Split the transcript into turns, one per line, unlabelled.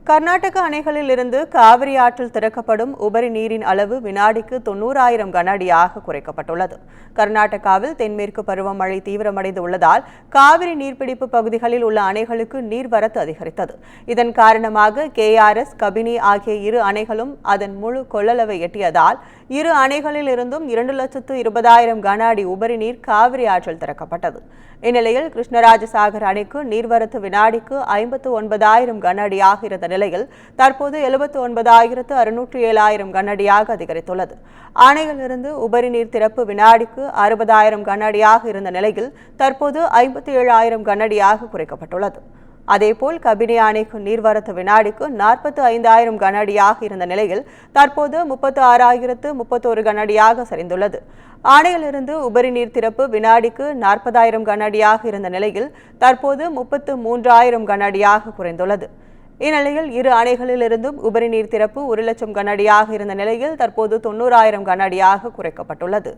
கர்நாடக அணைகளில் இருந்து காவிரி ஆற்றில் திறக்கப்படும் உபரி நீரின் அளவு வினாடிக்கு 90,000 கன அடியாக குறைக்கப்பட்டுள்ளது. கர்நாடகாவில் தென்மேற்கு பருவமழை தீவிரமடைந்து உள்ளதால் காவிரி நீர்பிடிப்பு பகுதிகளில் உள்ள அணைகளுக்கு நீர்வரத்து அதிகரித்தது. இதன் காரணமாக KRS, கபினி ஆகிய இரு அணைகளும் அதன் முழு கொள்ளளவை எட்டியதால் இரு அணைகளில் இருந்தும் 2,20,000 கன அடி உபரி நீர் காவிரி ஆற்றில் திறக்கப்பட்டது. இந்நிலையில் கிருஷ்ணராஜசாகர் அணைக்கு நீர்வரத்து வினாடிக்கு 59,000 கன அடியாக இருந்த நிலையில் தற்போது 79,607 கன அடியாக அதிகரித்துள்ளது. அணையிலிருந்து உபரி நீர் திறப்பு வினாடிக்கு 60,000 கன அடியாக இருந்த நிலையில் தற்போது 57,000 கன அடியாக குறைக்கப்பட்டுள்ளது. அதேபோல் கபினி அணைக்கு நீர்வரத்து வினாடிக்கு 45,000 கன அடியாக இருந்த நிலையில் தற்போது 36,031 கன அடியாக சரிந்துள்ளது. அணையிலிருந்து உபரி நீர் திறப்பு வினாடிக்கு 40,000 கன அடியாக இருந்த நிலையில் தற்போது 33,000 கன அடியாக குறைந்துள்ளது. இந்நிலையில் இரு அணைகளில் இருந்தும் உபரி நீர் திறப்பு 1,00,000 கன அடியாக இருந்த நிலையில் தற்போது 90,000 கன அடியாக குறைக்கப்பட்டுள்ளது.